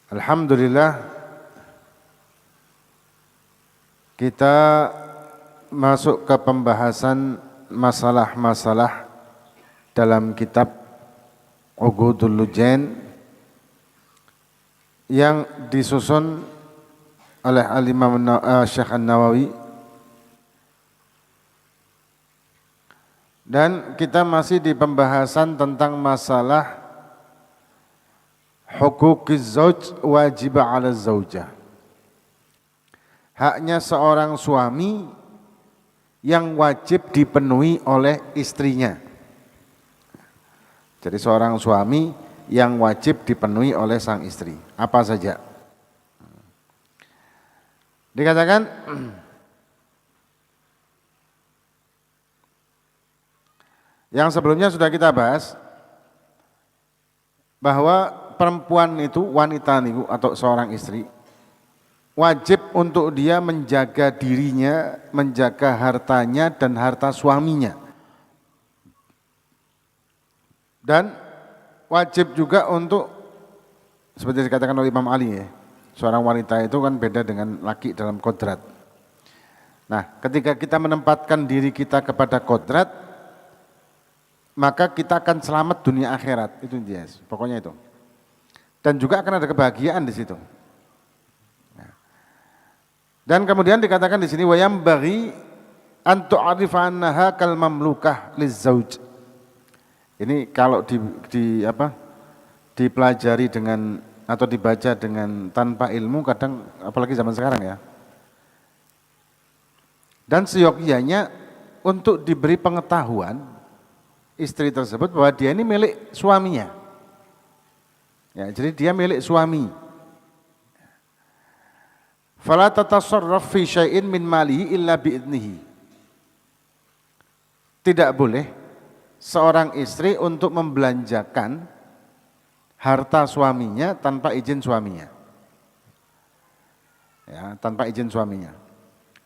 Alhamdulillah kita masuk ke pembahasan masalah-masalah dalam kitab Uqudul Lujain yang disusun oleh Al-Imam Syekh An-Nawawi, dan kita masih di pembahasan tentang masalah huquqiz zauj wajib 'ala zaujah. Haknya seorang suami yang wajib dipenuhi oleh istrinya. Jadi seorang suami yang wajib dipenuhi oleh sang istri. Apa saja? Dikatakan yang sebelumnya sudah kita bahas bahwa perempuan itu, wanita niku atau seorang istri wajib untuk dia menjaga dirinya, menjaga hartanya dan harta suaminya. Dan wajib juga untuk, seperti dikatakan oleh Imam Ali ya, seorang wanita itu kan beda dengan laki dalam kodrat. Nah, ketika kita menempatkan diri kita kepada kodrat, maka kita akan selamat dunia akhirat, itu dia, pokoknya itu. Dan juga akan ada kebahagiaan di situ. Dan kemudian dikatakan di sini wayam bagi antu arifannaha kal mamlukah lizauj. Ini kalau dipelajari dengan atau dibaca dengan tanpa ilmu kadang, apalagi zaman sekarang ya. Dan seyogyanya untuk diberi pengetahuan istri tersebut bahwa dia ini milik suaminya. Ya, jadi dia milik suami. Fala tatasarraf fi syai'in min malihi illa bi'idnihi. Tidak boleh seorang istri untuk membelanjakan harta suaminya tanpa izin suaminya. Ya, tanpa izin suaminya.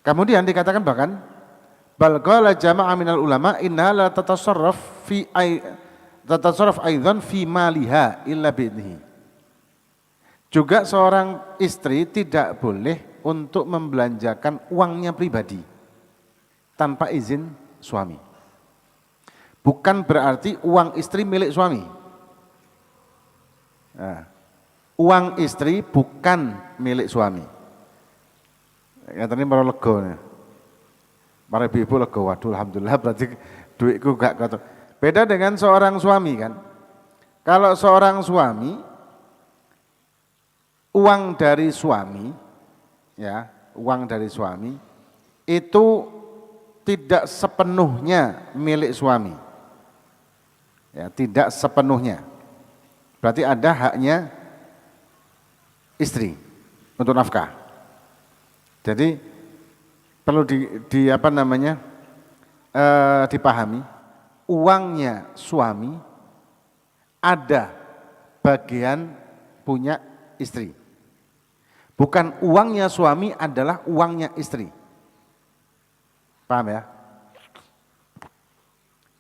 Kemudian dikatakan bahkan bal qala jama'a minal ulama inna la tatasarraf aidan fi maliha illa bi'idnihi. Juga seorang istri tidak boleh untuk membelanjakan uangnya pribadi tanpa izin suami. Bukan berarti uang istri milik suami. Nah, uang istri bukan milik suami. Ya tadi para lego nih. Para ibu lego, waduh alhamdulillah berarti duitku gak kotor. Beda dengan seorang suami kan. Kalau seorang suami, uang dari suami, ya, uang dari suami itu tidak sepenuhnya milik suami. Ya, tidak sepenuhnya. Berarti ada haknya istri untuk nafkah. Jadi perlu dipahami, uangnya suami ada bagian punya istri. Bukan uangnya suami adalah uangnya istri. Paham ya?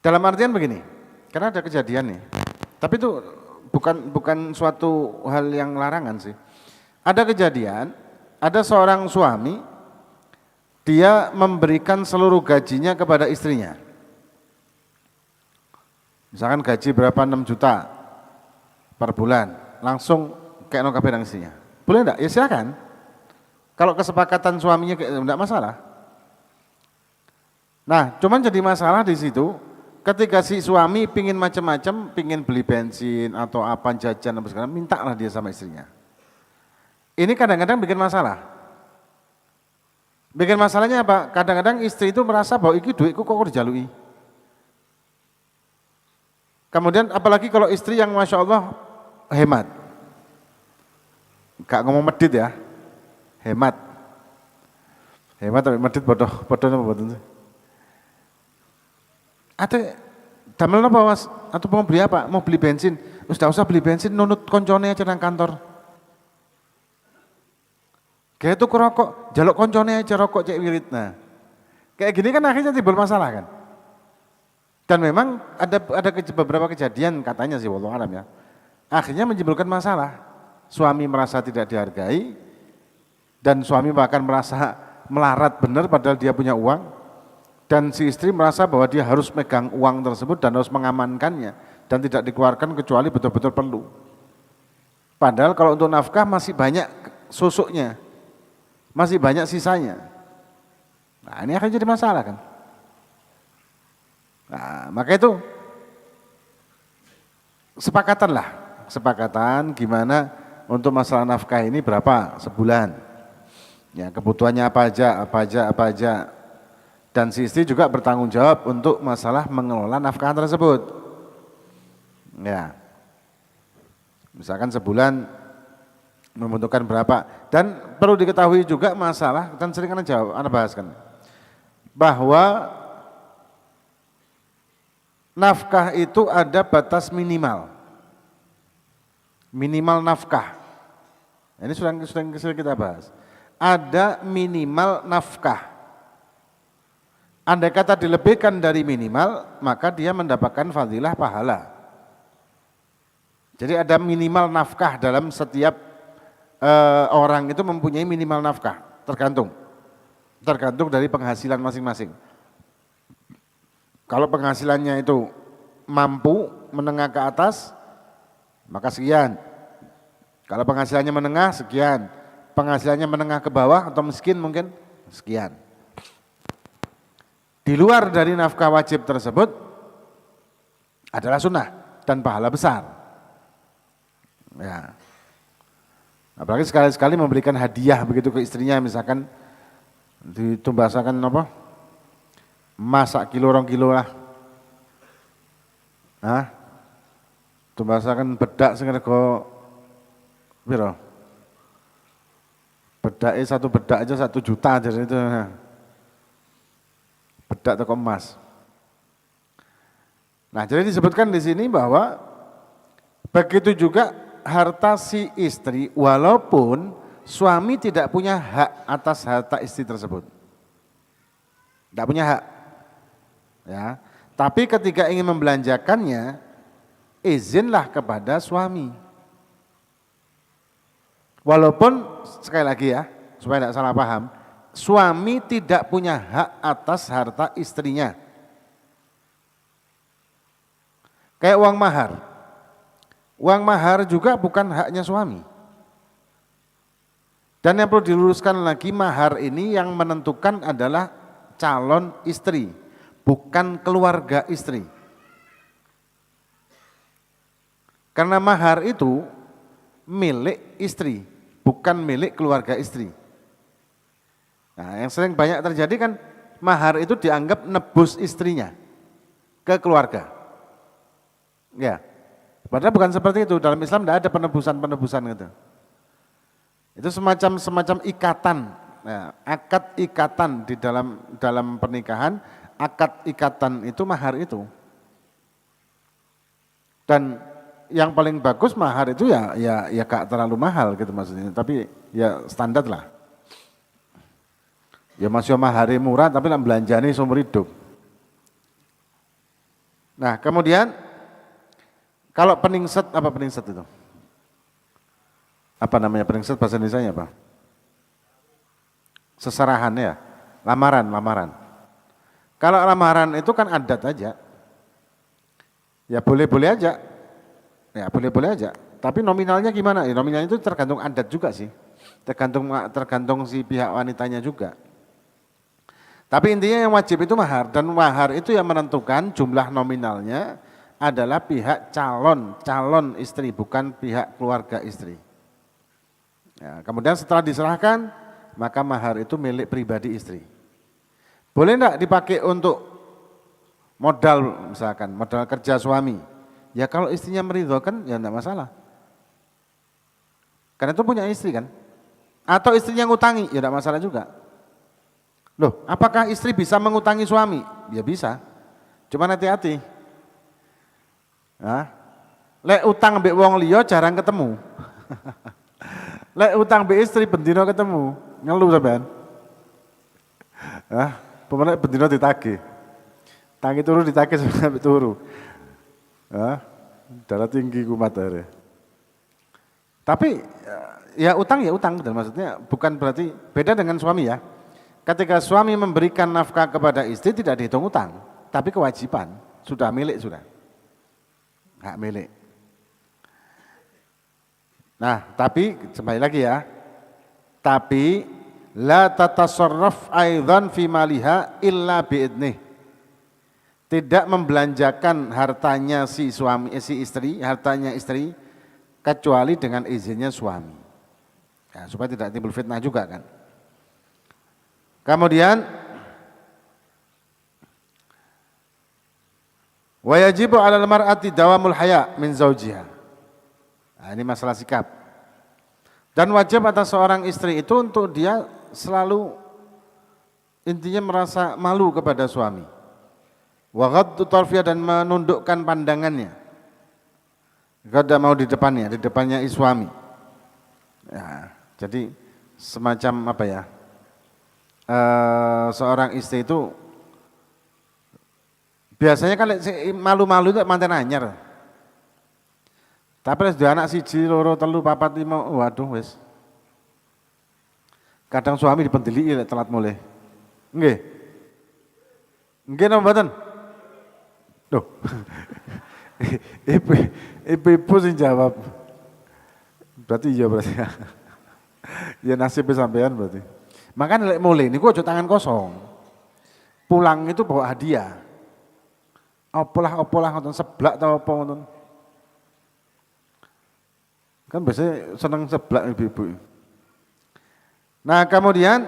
Dalam artian begini, karena ada kejadian nih. Tapi itu bukan suatu hal yang larangan sih. Ada kejadian, ada seorang suami, dia memberikan seluruh gajinya kepada istrinya. Misalkan gaji berapa 6 juta per bulan, langsung kayak kabeh nang istrinya. Boleh enggak? Ya silakan. Kalau kesepakatan suaminya enggak masalah. Nah, cuman jadi masalah di situ ketika si suami pingin macam-macam, pingin beli bensin atau apa jajan apa segala, mintalah dia sama istrinya. Ini kadang-kadang bikin masalah. Bikin masalahnya apa? Kadang-kadang istri itu merasa bahwa iki duitku kok dijalui. Kemudian apalagi kalau istri yang Masya Allah hemat. Gak ngomong medit ya, hemat. Hemat tapi medit bodoh apa bodoh. Atau damel apa mas? Atau mau beli apa? Mau beli bensin? Sudah usah beli bensin, nunut koncone aja nang kantor. Kayak itu rokok, jaluk koncone aja rokok cek wirid. Nah, kayak gini kan akhirnya timbul masalah kan. Dan memang ada beberapa kejadian katanya sih wallahu alam ya. Akhirnya menimbulkan masalah. suami merasa tidak dihargai, dan suami bahkan merasa melarat benar padahal dia punya uang, dan si istri merasa bahwa dia harus megang uang tersebut dan harus mengamankannya dan tidak dikeluarkan kecuali betul-betul perlu. Padahal kalau untuk nafkah masih banyak susuknya, masih banyak sisanya. Nah ini akan jadi masalah kan. Nah maka itu sepakatan gimana untuk masalah nafkah ini berapa sebulan. Ya kebutuhannya apa aja. Dan si istri juga bertanggung jawab untuk masalah mengelola nafkah tersebut. Ya, misalkan sebulan membutuhkan berapa. Dan perlu diketahui juga masalah, dan sering Anda bahaskan, bahwa nafkah itu ada batas minimal. Minimal nafkah. Ini sudah kita bahas. Ada minimal nafkah. Andai kata dilebihkan dari minimal, maka dia mendapatkan fadilah pahala. Jadi ada minimal nafkah dalam setiap orang itu mempunyai minimal nafkah, tergantung dari penghasilan masing-masing. Kalau penghasilannya itu mampu menengah ke atas, maka sekian. Kalau penghasilannya menengah, sekian. Penghasilannya menengah ke bawah atau miskin mungkin, sekian. Di luar dari nafkah wajib tersebut adalah sunnah dan pahala besar. Ya. Apalagi sekali-sekali memberikan hadiah begitu ke istrinya, misalkan ditumbasakan apa? Masak kilo 2 kilo lah. Hah? Tumbasakan bedak sing rega piro? Bedake satu bedak aja 1 juta jadi itu. Bedak toko emas. Nah, jadi disebutkan di sini bahwa begitu juga harta si istri, walaupun suami tidak punya hak atas harta istri tersebut. Tidak punya hak. Ya. Tapi ketika ingin membelanjakannya, izinlah kepada suami. Walaupun sekali lagi ya, supaya tidak salah paham, suami tidak punya hak atas harta istrinya. Kayak uang mahar. Uang mahar juga bukan haknya suami. Dan yang perlu diluruskan lagi, mahar ini yang menentukan adalah calon istri, bukan keluarga istri. Karena mahar itu milik istri, bukan milik keluarga istri. Nah, yang sering banyak terjadi kan mahar itu dianggap nebus istrinya ke keluarga. Ya, padahal bukan seperti itu. Dalam Islam tidak ada penebusan gitu. Itu semacam ikatan, nah, akad ikatan di dalam pernikahan. Akad ikatan itu mahar itu. Dan yang paling bagus mahar itu ya gak terlalu mahal gitu maksudnya. Tapi ya standar lah. Ya masih mahari murah tapi lah belanjani seumur hidup. Nah kemudian kalau peningset, apa peningset itu? Apa namanya peningset bahasa Indonesianya apa? Seserahan ya, lamaran. Kalau lamaran itu kan adat aja. Ya boleh-boleh aja. Ya boleh-boleh aja. Tapi nominalnya gimana? Ya, nominalnya itu tergantung adat juga sih. Tergantung si pihak wanitanya juga. Tapi intinya yang wajib itu mahar, dan mahar itu yang menentukan jumlah nominalnya adalah pihak calon istri, bukan pihak keluarga istri. Ya, kemudian setelah diserahkan, maka mahar itu milik pribadi istri. Boleh enggak dipakai untuk modal, misalkan modal kerja suami? Ya kalau istrinya meridhokan ya enggak masalah. Karena itu punya istri kan. Atau istrinya ngutangi ya enggak masalah juga. Loh, apakah istri bisa mengutangi suami? Ya bisa. Cuma hati-hati. Nah, lek utang mbek wong liya jarang ketemu. Lek utang mbek istri bendino ketemu, ngeluh sampean. Hah, pemene bendino ditagih. Tangi turu ditagih sampai turu. Hah, darah tinggi kumat are. Tapi ya utang, dan maksudnya bukan berarti beda dengan suami ya. Ketika suami memberikan nafkah kepada istri tidak dihitung utang, tapi kewajiban, sudah milik sudah. Hak milik. Nah, tapi kembali lagi ya. Tapi la tatasarraf aidan fi maliha illa biidnih. Tidak membelanjakan hartanya si istri, hartanya istri kecuali dengan izinnya suami. Ya, supaya tidak timbul fitnah juga kan. Kemudian wa yajibu 'alal mar'ati dawamul haya min zaujiha. Nah, ini masalah sikap. Dan wajib atas seorang istri itu untuk dia selalu intinya merasa malu kepada suami. Wa ghaddu tarfiyah, dan menundukkan pandangannya. Kada mau di depannya suami. Ya, jadi semacam apa ya? Seorang istri itu biasanya kan malu-malu itu manten anyar. Tapi sudah anak siji, loro, telu, papat, lima, waduh wis. Kadang suami dipendeli telat mulai. Nggih. Nggih napa mboten? Duh. Ibu sing jawab. Berarti iya berarti. Ya nasibnya sampean berarti. Makanya lek mulai niku aja tangan kosong. Pulang itu bawa hadiah. Opolah ngoten seblak ta apa ngoten. Kan biasanya seneng seblak ibu-ibu. Nah, kemudian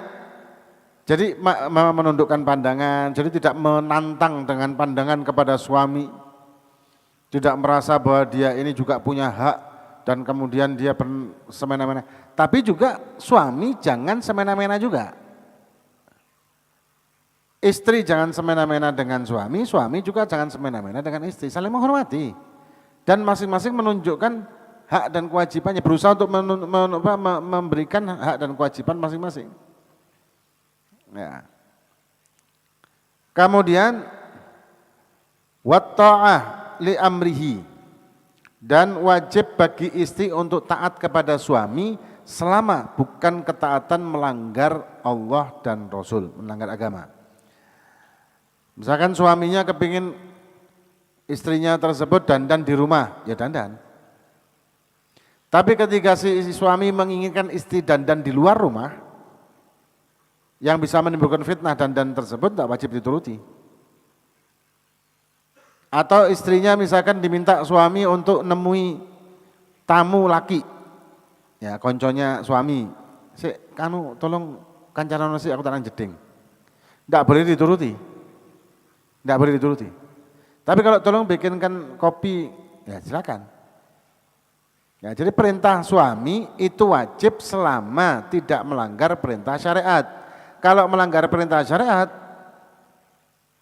jadi menundukkan pandangan, jadi tidak menantang dengan pandangan kepada suami. Tidak merasa bahwa dia ini juga punya hak dan kemudian dia semena-mena. Tapi juga suami jangan semena-mena juga. Istri jangan semena-mena dengan suami, suami juga jangan semena-mena dengan istri. Saling menghormati. Dan masing-masing menunjukkan hak dan kewajibannya, berusaha untuk memberikan hak dan kewajiban masing-masing. Ya. Kemudian watta'ah li amrihi, dan wajib bagi istri untuk taat kepada suami selama bukan ketaatan melanggar Allah dan Rasul, melanggar agama. Misalkan suaminya kepingin istrinya tersebut dandan di rumah, ya dandan. Tapi ketika si suami menginginkan istri dandan di luar rumah, yang bisa menimbulkan fitnah dandan tersebut tidak wajib dituruti. Atau istrinya misalkan diminta suami untuk nemui tamu laki, ya konconya suami, kanu tolong kancanan nasi aku tangan jeding, tidak boleh dituruti, tidak boleh dituruti. Tapi kalau tolong bikinkan kopi, ya silakan. Ya, jadi perintah suami itu wajib selama tidak melanggar perintah syariat. Kalau melanggar perintah syariat,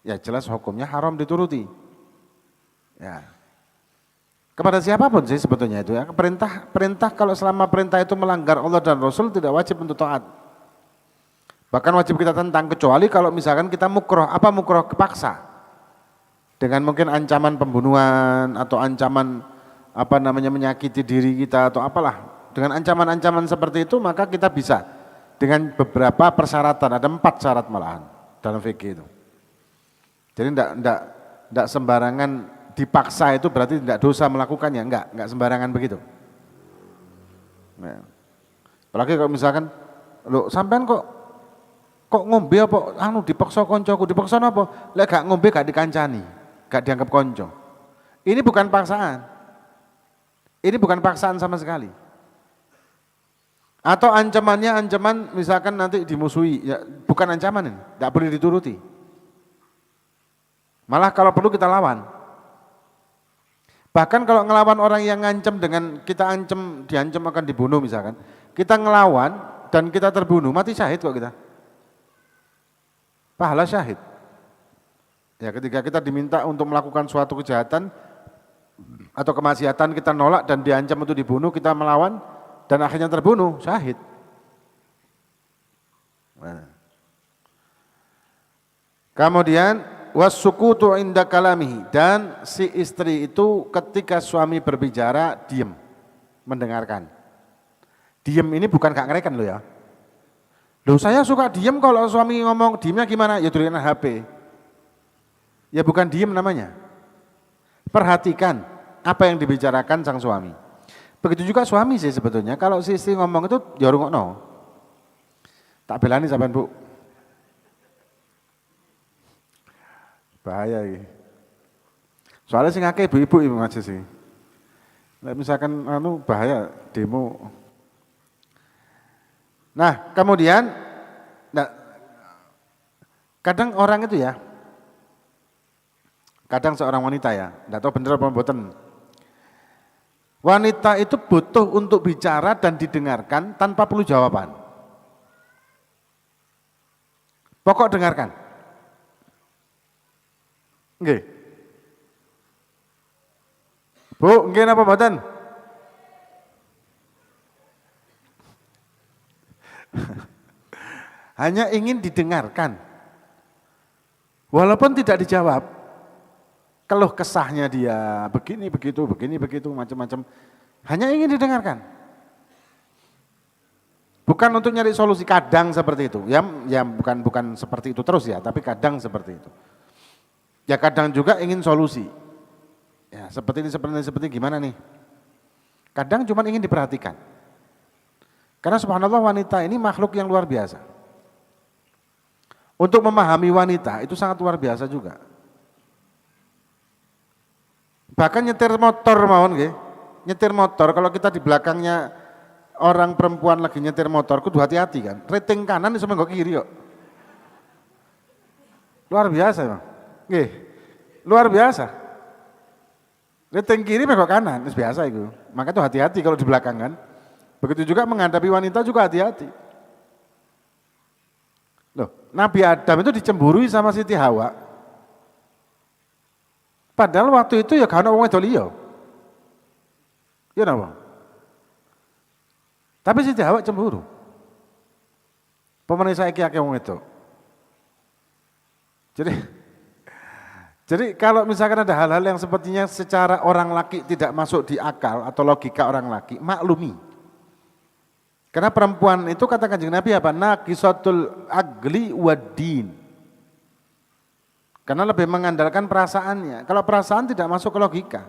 ya jelas hukumnya haram dituruti. Ya. Kepada siapapun sih sebetulnya itu ya. Perintah kalau selama perintah itu melanggar Allah dan Rasul tidak wajib untuk taat. Bahkan wajib kita tentang, kecuali kalau misalkan kita mukroh. Apa mukroh? Kepaksa. Dengan mungkin ancaman pembunuhan atau ancaman menyakiti diri kita atau apalah. Dengan ancaman-ancaman seperti itu maka kita bisa dengan beberapa persyaratan, ada 4 syarat malahan dalam fikih itu. Jadi tidak sembarangan dipaksa itu berarti tidak dosa melakukannya, enggak sembarangan begitu. Nah, apalagi kalau misalkan, lo sampean kok ngombe apa, dipaksa koncoku, dipaksa apa? Lek gak ngombe gak dikancani, gak dianggap konco. Ini bukan paksaan. Ini bukan paksaan sama sekali. Atau ancamannya ancaman misalkan nanti dimusuhi, ya bukan ancaman ini, tidak boleh dituruti. Malah kalau perlu kita lawan. Bahkan kalau ngelawan orang yang ngancam dengan kita diancam akan dibunuh misalkan, kita ngelawan dan kita terbunuh, mati syahid kok kita. Pahala syahid. Ya ketika kita diminta untuk melakukan suatu kejahatan atau kemaksiatan, kita nolak dan diancam untuk dibunuh, kita melawan dan akhirnya terbunuh, syahid. Nah. Kemudian wasukutu inda kalamihi, dan si istri itu ketika suami berbicara diam, mendengarkan. Diem ini bukan gak ngereken loh ya. Loh saya suka diem kalau suami ngomong, diemnya gimana? Ya tulisan HP. Ya bukan diem namanya. Perhatikan apa yang dibicarakan sang suami. Begitu juga suami sih sebetulnya, kalau si istri ngomong itu ya rungokno. Tak belani sampean Bu. Bahaya ini. Soalnya sing akeh ibu-ibu iki ngaji sih. Nah, misalkan bahaya demo. Nah, kemudian kadang orang itu ya, kadang seorang wanita ya, enggak tahu bener apa mboten. Wanita itu butuh untuk bicara dan didengarkan tanpa perlu jawaban. Pokok dengarkan. Nggih. Bu, nggih napa mboten? Hanya ingin didengarkan. Walaupun tidak dijawab. Keluh kesahnya dia, begini begitu, macam-macam. Hanya ingin didengarkan. Bukan untuk nyari solusi, kadang seperti itu. Ya bukan seperti itu terus ya, tapi kadang seperti itu. Ya kadang juga ingin solusi. Ya seperti ini gimana nih? Kadang cuma ingin diperhatikan. Karena subhanallah wanita ini makhluk yang luar biasa. Untuk memahami wanita itu sangat luar biasa juga. Bahkan nyetir motor mawon nggih. Nyetir motor kalau kita di belakangnya orang perempuan lagi nyetir motor kudu hati-hati kan. Rating kanan iso menggok kiri kok. Luar biasa, Bang. Nggih. Luar biasa. Rating kiri menggok kanan, itu biasa itu. Maka itu hati-hati kalau di belakang kan. Begitu juga menghadapi wanita juga hati-hati. Loh, Nabi Adam itu dicemburui sama Siti Hawa. Padahal waktu itu ya gak ono wong wedok liya. Ya napa? Tapi Siti Hawa cemburu. Pemenang saiki akeh wong wedok. Jadi kalau misalkan ada hal-hal yang sepertinya secara orang laki tidak masuk di akal atau logika orang laki, maklumi. Karena perempuan itu kata Kanjeng Nabi apa? Naqisatul agli waddin. Karena lebih mengandalkan perasaannya. Kalau perasaan tidak masuk ke logika.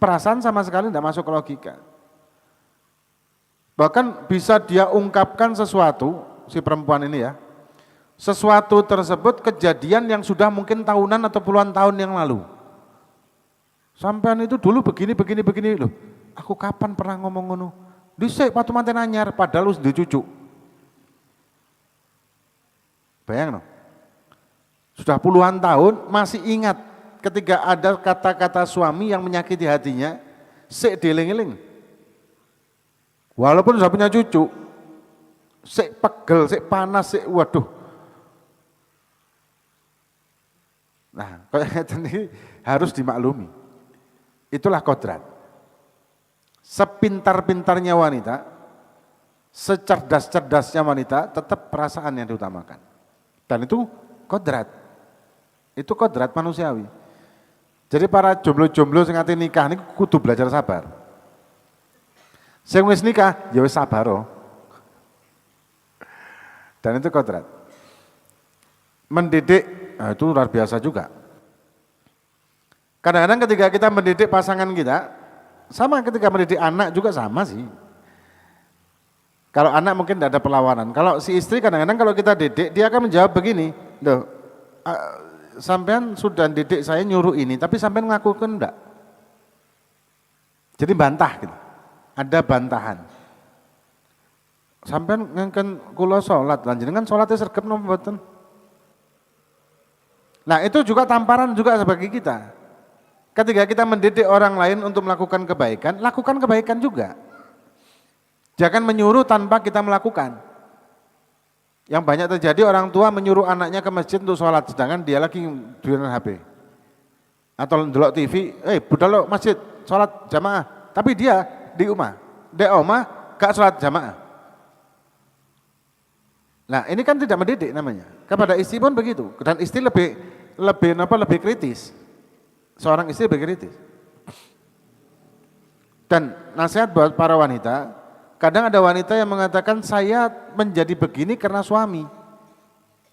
Perasaan sama sekali tidak masuk ke logika. Bahkan bisa dia ungkapkan sesuatu, si perempuan ini ya. Sesuatu tersebut kejadian yang sudah mungkin tahunan atau puluhan tahun yang lalu. Sampean itu dulu begini loh. Aku kapan pernah ngomong ngono? Dhisik patu manten anyar padahal wis duwe cucu. Bayang no? Sudah puluhan tahun masih ingat ketika ada kata-kata suami yang menyakiti hatinya, sik dieling-eling. Walaupun sudah punya cucu, sik pegel, sik panas, sik waduh. Nah, kayak ini harus dimaklumi. Itulah kodrat. Sepintar-pintarnya wanita, secerdas-cerdasnya wanita, tetap perasaan yang diutamakan. Dan itu kodrat. Itu kodrat manusiawi. Jadi para jomblo-jomblo sing ati nikah niku kudu belajar sabar. Sing wis nikah ya wis sabar oh. Dan itu kodrat. Mendidik, nah itu luar biasa juga. Kadang-kadang ketika kita mendidik pasangan kita, sama ketika mendidik anak juga sama sih. Kalau anak mungkin tidak ada perlawanan. Kalau si istri kadang-kadang kalau kita didik, dia akan menjawab begini, loh, sampean sudah didik saya nyuruh ini, tapi sampean ngakukan enggak? Jadi bantah gitu. Ada bantahan. Sampean ngengken kula salat, lan jenengan salate sregep napa mboten? Nah, itu juga tamparan juga sebagai kita. Ketika kita mendidik orang lain untuk melakukan kebaikan, lakukan kebaikan juga. Jangan menyuruh tanpa kita melakukan. Yang banyak terjadi orang tua menyuruh anaknya ke masjid untuk sholat, sedangkan dia lagi dudukan HP. Atau ndelok TV, budal masjid, sholat jamaah. Tapi dia di rumah, gak sholat jamaah. Nah ini kan tidak mendidik namanya. Kepada istri pun begitu. Dan istri lebih kritis. Seorang istri lebih kritis. Dan nasihat buat para wanita, Kadang ada wanita yang mengatakan saya menjadi begini karena suami.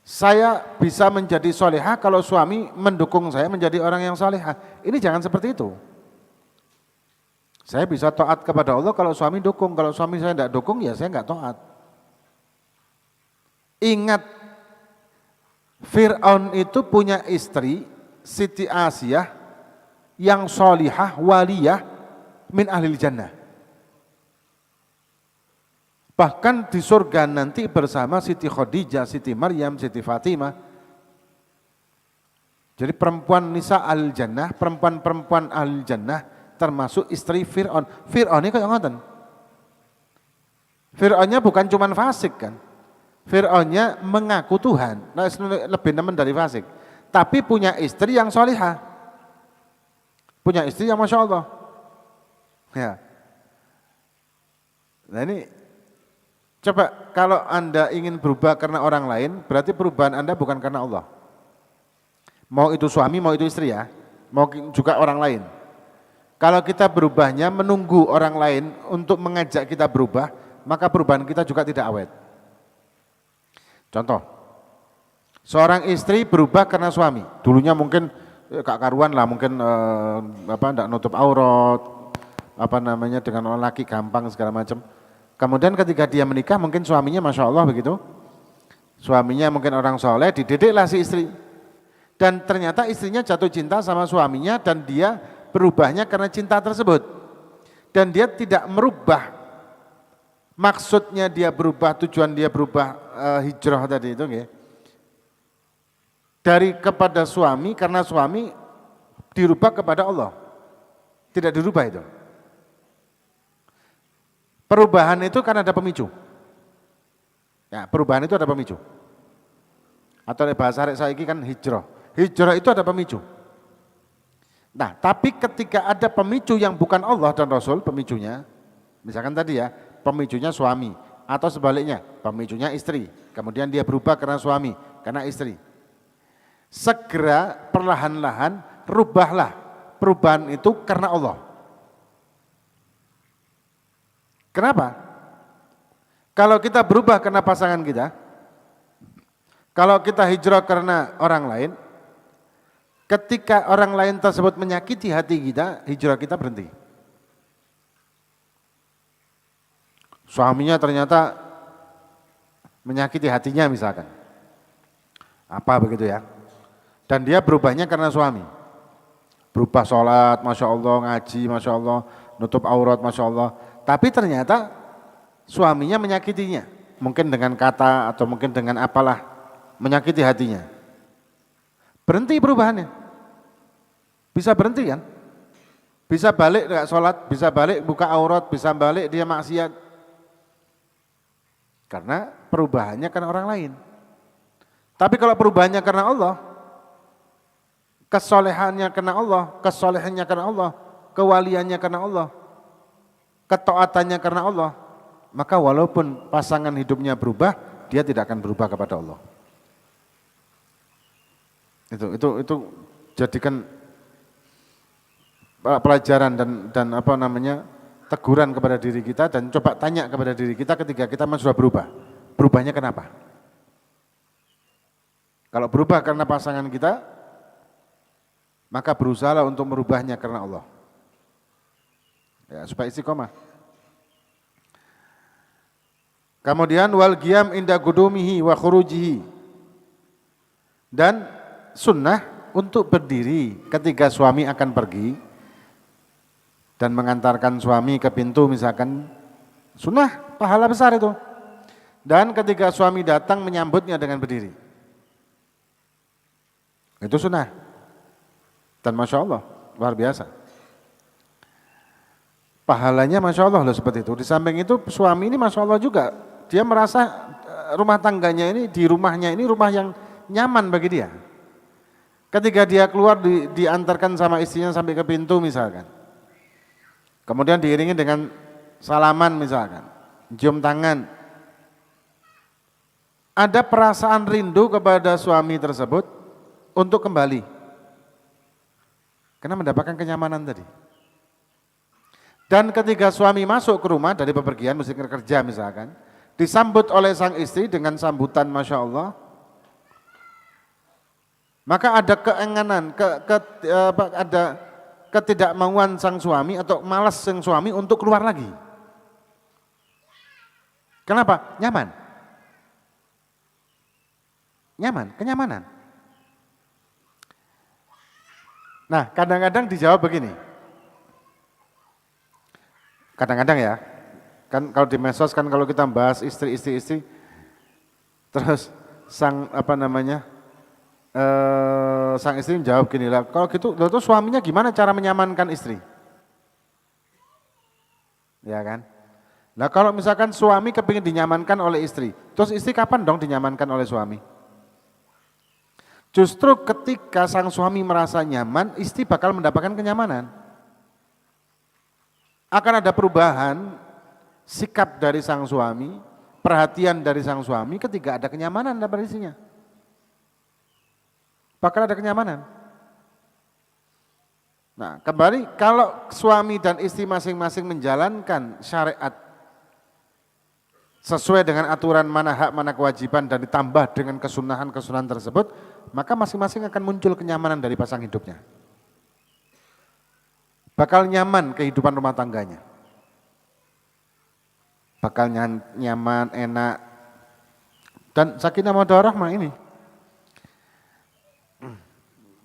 Saya bisa menjadi solehah kalau suami mendukung saya menjadi orang yang solehah. Ini jangan seperti itu. Saya bisa taat kepada Allah kalau suami dukung. Kalau suami saya tidak dukung ya saya nggak taat. Ingat, Fir'aun itu punya istri Siti Asiyah yang solihah waliyah min ahlil jannah. Bahkan di surga nanti bersama Siti Khadijah, Siti Maryam, Siti Fatimah. Jadi perempuan nisa al-jannah, perempuan-perempuan al-jannah termasuk istri Fir'aun. Fir'aun ini kayak ngoten. Fir'aunnya bukan cuman fasik kan. Fir'aunnya mengaku Tuhan, nah, lebih nemen dari fasik. Tapi punya istri yang solihah. Punya istri yang Masya Allah. Ya. Nah ini, coba kalau Anda ingin berubah karena orang lain, berarti perubahan Anda bukan karena Allah. Mau itu suami, mau itu istri ya, mau juga orang lain. Kalau kita berubahnya menunggu orang lain untuk mengajak kita berubah, maka perubahan kita juga tidak awet. Contoh, seorang istri berubah karena suami. Dulunya mungkin kak karuan lah, mungkin enggak nutup aurat, dengan orang laki gampang segala macam. Kemudian ketika dia menikah mungkin suaminya Masya Allah begitu. Suaminya mungkin orang soleh, dididiklah si istri. Dan ternyata istrinya jatuh cinta sama suaminya dan dia berubahnya karena cinta tersebut. Dan dia tidak merubah maksudnya dia berubah, tujuan dia berubah hijrah tadi itu. Dari kepada suami karena suami dirubah kepada Allah. Tidak dirubah itu. Perubahan itu kan ada pemicu. Ya, perubahan itu ada pemicu. Atau bahasa arek saiki kan hijrah. Hijrah itu ada pemicu. Nah, tapi ketika ada pemicu yang bukan Allah dan Rasul, pemicunya, misalkan tadi ya, pemicunya suami, atau sebaliknya, pemicunya istri, kemudian dia berubah karena suami, karena istri. Segera, perlahan-lahan, rubahlah perubahan itu karena Allah. Kenapa? Kalau kita berubah karena pasangan kita, kalau kita hijrah karena orang lain, ketika orang lain tersebut menyakiti hati kita, hijrah kita berhenti. Suaminya ternyata menyakiti hatinya misalkan. Apa begitu ya? Dan dia berubahnya karena suami. Berubah sholat, Masya Allah, ngaji, Masya Allah, nutup aurat, Masya Allah. Tapi ternyata suaminya menyakitinya. Mungkin dengan kata atau mungkin dengan apalah, menyakiti hatinya. Berhenti perubahannya. Bisa berhenti kan? Bisa balik enggak sholat, bisa balik buka aurat, bisa balik dia maksiat. Karena perubahannya karena orang lain. Tapi kalau perubahannya karena Allah, kesolehannya karena Allah, kesolehannya karena Allah, kewaliannya karena Allah, ketaatannya karena Allah, maka walaupun pasangan hidupnya berubah, dia tidak akan berubah kepada Allah. Itu jadikan pelajaran dan teguran kepada diri kita, dan coba tanya kepada diri kita ketika kita sudah berubah. Berubahnya kenapa? Kalau berubah karena pasangan kita, maka berusahalah untuk merubahnya karena Allah. Ya, supaya istiqomah. Kemudian wal qiyam inda gudumihi wa khurujihi. Dan sunnah untuk berdiri ketika suami akan pergi dan mengantarkan suami ke pintu misalkan, sunnah, pahala besar itu. Dan ketika suami datang menyambutnya dengan berdiri, itu sunnah. Dan Masya Allah, luar biasa. Pahalanya Masya Allah loh seperti itu. Di samping itu suami ini Masya Allah juga, dia merasa rumah tangganya ini, di rumahnya ini rumah yang nyaman bagi dia. Ketika dia keluar diantarkan sama istrinya sampai ke pintu misalkan, kemudian diiringi dengan salaman misalkan, cium tangan, ada perasaan rindu kepada suami tersebut untuk kembali, karena mendapatkan kenyamanan tadi. Dan ketika suami masuk ke rumah dari bepergian, mesti kerja misalkan, disambut oleh sang istri dengan sambutan Masya Allah, maka ada keenganan, ada ketidakmauan sang suami atau malas sang suami untuk keluar lagi. Kenapa? Nyaman. Nyaman, kenyamanan. Nah, kadang-kadang dijawab begini. Kadang-kadang ya, kan kalau di medsos kan kalau kita bahas istri, terus sang sang istri menjawab gini lah, kalau gitu, lalu suaminya gimana cara menyamankan istri? Ya kan? Nah kalau misalkan suami kepingin dinyamankan oleh istri, terus istri kapan dong dinyamankan oleh suami? Justru ketika sang suami merasa nyaman, istri bakal mendapatkan kenyamanan. Akan ada perubahan sikap dari sang suami, perhatian dari sang suami ketika ada kenyamanan dalam istrinya. Bakal ada kenyamanan. Nah, kembali kalau suami dan istri masing-masing menjalankan syariat sesuai dengan aturan mana hak, mana kewajiban dan ditambah dengan kesunahan-kesunahan tersebut, maka masing-masing akan muncul kenyamanan dari pasang hidupnya. Bakal nyaman kehidupan rumah tangganya. Bakal nyaman, enak. Dan sakinah mawaddah warahmah ini.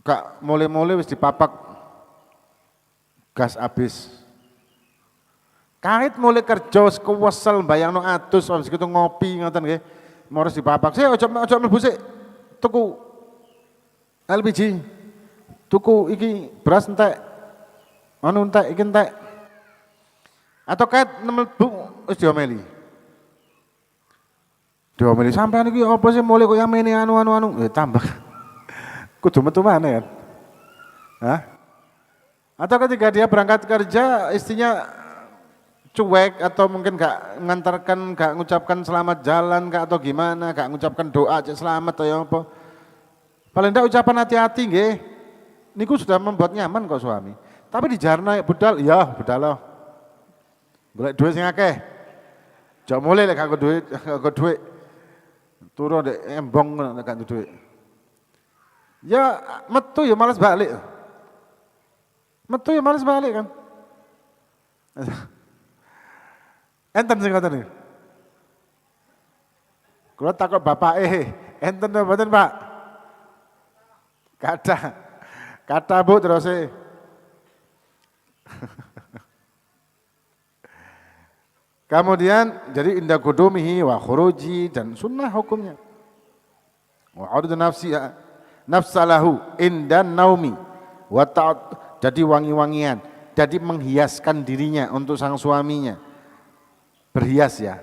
Gak mulai-mulai wis dipapak gas habis. Kait mulai kerja wis kewesel bayangno adus wis gitu ngopi ngoten nggih. Morus dipapak. Sik aja mlebu sik. Tuku LPG. Tuku iki beras entek. Anu entek iki entek. Atau kait mlebu wis diomeli. Diomeli sampean iki apa sih mulai kok yamene anu. Tambah. Kudu metu mana kan? Hah? Atau ketika dia berangkat kerja istrinya cuek atau mungkin gak ngantarkan, gak ngucapkan selamat jalan gak atau gimana, gak ngucapkan doa aja selamat atau apa. Paling enggak ucapan hati-hati nggih. Niku sudah membuat nyaman kok suami. Tapi di jarna budal, ya budal loh. Golek duit sing akeh. Jok mulai lek gak duit. Turu ndek embong nek gak duit. Ya metu ya malas balik. Metu ya malas balik kan. Enten sing ngoten iki. Kula takut bapake, enten to mboten, Pak? Kata Bu terus e. Kemudian jadi inda kudumihi wa khuruji dan sunnah hukumnya. Wa urdu nafsalahu indan naumi wa jadi wangi-wangian, jadi menghiaskan dirinya untuk sang suaminya. Berhias ya.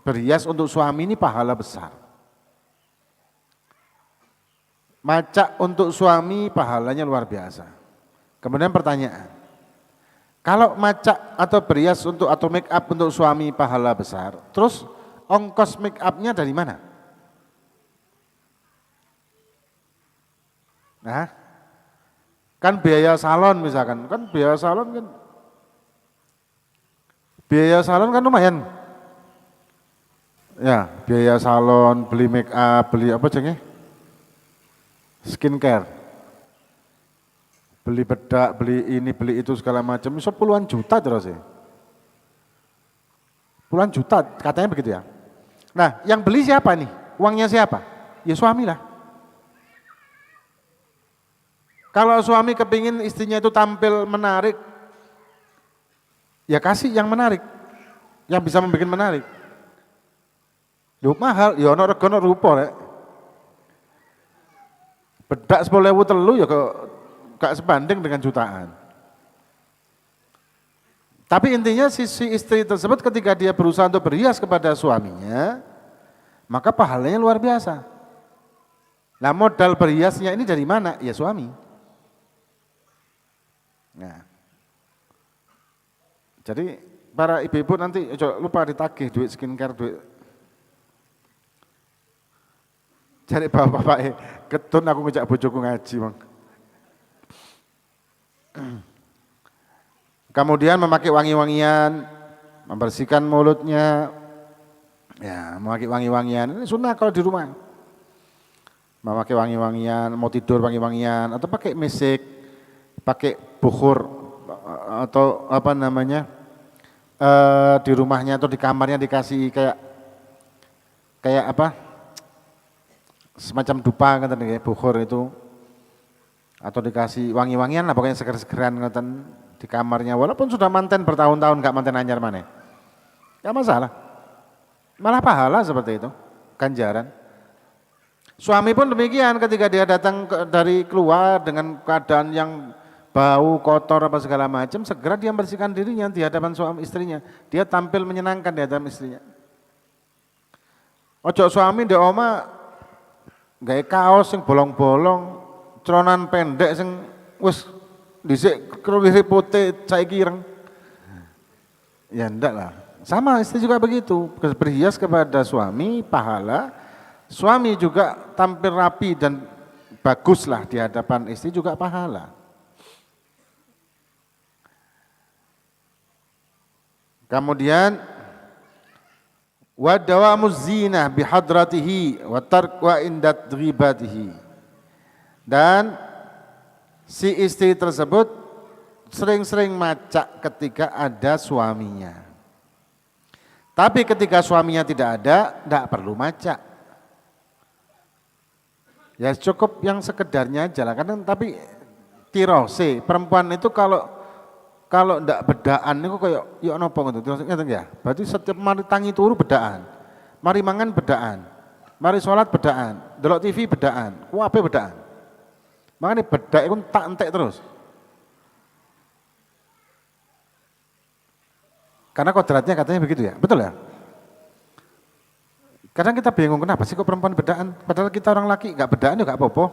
Berhias untuk suami ini pahala besar. Macak untuk suami pahalanya luar biasa. Kemudian pertanyaan, kalau macak atau berhias untuk atau make up untuk suami pahala besar, terus ongkos make upnya dari mana? Nah, kan biaya salon misalkan, biaya salon kan lumayan. Ya, biaya salon, beli make up, beli apa jengnya? Skincare. Beli bedak, beli ini, beli itu segala macam, bisa puluhan juta terus ya. Puluhan juta, katanya begitu ya. Nah, yang beli siapa nih? Uangnya siapa? Ya suami lah. Kalau suami kepingin istrinya itu tampil menarik, ya kasih yang menarik, yang bisa membuat menarik. Duh mahal, ya ono rego ono rupa rek. Bedak 10.000 telu ya gak sebanding dengan jutaan. Tapi intinya si istri tersebut ketika dia berusaha untuk berhias kepada suaminya, maka pahalanya luar biasa. Nah modal berhiasnya ini dari mana? Ya suami. Nah, jadi para ibu-ibu nanti lupa ditagih duit skincare, duit. Cari bapak-bapak ketun aku ngejak bojoku ngaji bang. Kemudian memakai wangi-wangian, membersihkan mulutnya, ya memakai wangi-wangian, ini sunnah kalau di rumah. Memakai wangi-wangian, mau tidur wangi-wangian, atau pakai misik, pakai bukhur, atau apa namanya, di rumahnya atau di kamarnya dikasih kayak apa, semacam dupa kan kayak bukhur itu, atau dikasih wangi-wangian lah pokoknya seger-segeran ngoten di kamarnya, walaupun sudah manten bertahun-tahun nggak manten anyar mana, nggak masalah, malah pahala seperti itu, ganjaran. Suami pun demikian, ketika dia datang dari keluar dengan keadaan yang bau kotor apa segala macam, segera dia membersihkan dirinya di hadapan suami istrinya, dia tampil menyenangkan di hadapan istrinya. Ojo suami ndek oma gawe kaos sing bolong-bolong, celonan pendek sing wis dhisik kerwis putih saiki ireng. Ya ndak lah. Sama istri juga begitu, berhias kepada suami pahala, suami juga tampil rapi dan baguslah di hadapan istri juga pahala. Kemudian wa dawamuz zinah bihadratihi wa tark wa indat ghibatihi. Dan si istri tersebut sering-sering macak ketika ada suaminya. Tapi ketika suaminya tidak ada, tidak perlu macak. Ya cukup yang sekedarnya aja lah. Tapi tirose, perempuan itu kalau ndak bedaan niku koyo yo napa ngoten ya. Berarti setiap mari tangi turu bedaan. Mari mangan bedaan. Mari salat bedaan, delok TV bedaan, kuwabe bedaan. Makane bedak iku tak entek terus. Karena kodratnya katanya begitu ya. Betul ya? Kadang kita bingung kenapa sih kok perempuan bedaan, padahal kita orang laki enggak bedaan juga enggak apa-apa.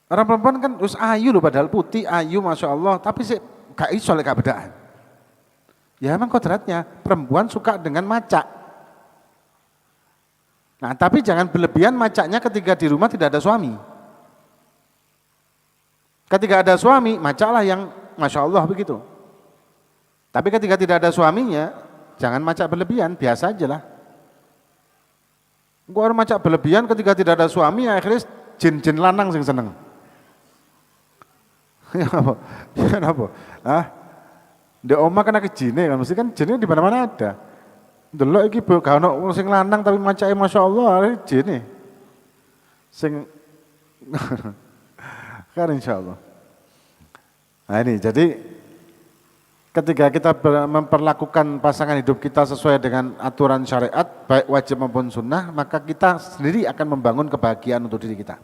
Orang perempuan kan terus ayu loh, padahal putih, ayu, masya Allah, tapi sih gak iso lek gak bedaan. Ya emang kodratnya, perempuan suka dengan macak. Nah tapi jangan berlebihan macaknya ketika di rumah tidak ada suami. Ketika ada suami, macaklah yang masya Allah begitu. Tapi ketika tidak ada suaminya, jangan macak berlebihan, biasa aja lah. Gua orang macak berlebihan ketika tidak ada suami, akhirnya jin-jin lanang sing seneng. Ya apa? Ya apa? Ah, di oma kena kejine kan, mesti kan jinnya di mana-mana ada. Delok iki gak ono wong sing lanang tapi macake masyaallah jine. Sing kan insyaallah. Nah ini jadi ketika kita memperlakukan pasangan hidup kita sesuai dengan aturan syariat, baik wajib maupun sunnah, maka kita sendiri akan membangun kebahagiaan untuk diri kita.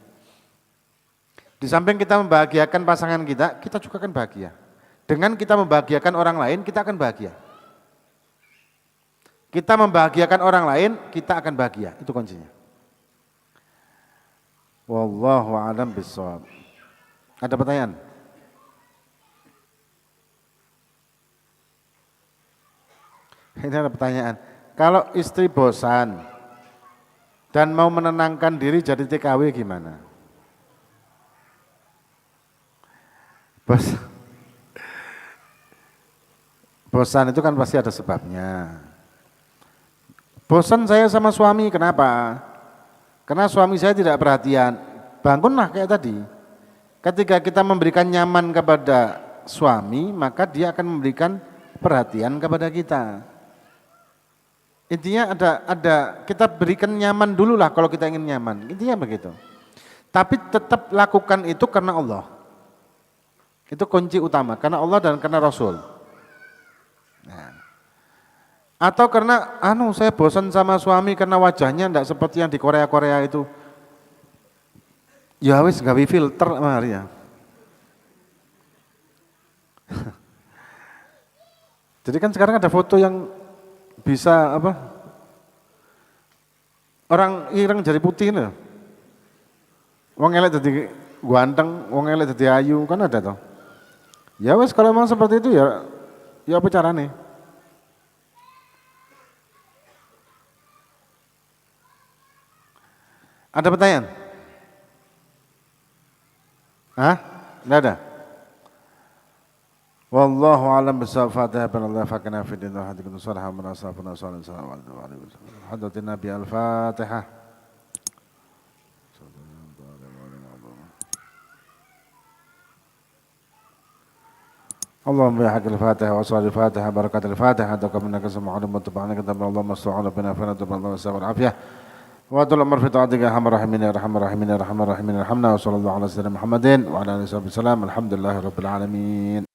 Di samping kita membahagiakan pasangan kita, kita juga akan bahagia. Dengan kita membahagiakan orang lain, kita akan bahagia. Kita membahagiakan orang lain, kita akan bahagia. Itu kuncinya. Wallahu a'lam bishawab. Ada pertanyaan? Ini ada pertanyaan. Kalau istri bosan dan mau menenangkan diri jadi TKW gimana? Bosan itu kan pasti ada sebabnya. Bosan saya sama suami, kenapa? Karena suami saya tidak perhatian. Bangunlah kayak tadi. Ketika kita memberikan nyaman kepada suami, maka dia akan memberikan perhatian kepada kita. Intinya ada kita berikan nyaman dulu lah kalau kita ingin nyaman. Intinya begitu. Tapi tetap lakukan itu karena Allah. Itu kunci utama, karena Allah dan karena Rasul. Nah. Atau karena, saya bosan sama suami karena wajahnya tidak seperti yang di Korea-Korea itu. Ya wis gawe filter mari ya. Jadi kan sekarang ada foto yang bisa apa? Orang ireng jadi putih loh. Wong elek jadi ganteng, wong elek jadi ayu, kan ada toh. Ya wes kalau memang seperti itu ya apa caranya? Ada pertanyaan? Hah? Tidak ada? Wallahu a'lam bishawab. Fatihah Allah fakana fi din wa hadikum salih wa nasafuna sallallahu alaihi wasallam. Hadratin Nabi al-Fatihah. اللهم بحق الفاتحة وصال الفاتحة بركة الفاتحة دوك منك سمعون متبعنا كتب اللهم استعان بنا فنتب الله السلام والعافية وأدل الأمر في طاعتك يا أرحم الراحمين يا أرحم الراحمين يا أرحم الراحمين ارحمنا وصلى الله على سيدنا محمد وعلى آله وصحبه وسلم الحمد لله رب العالمين.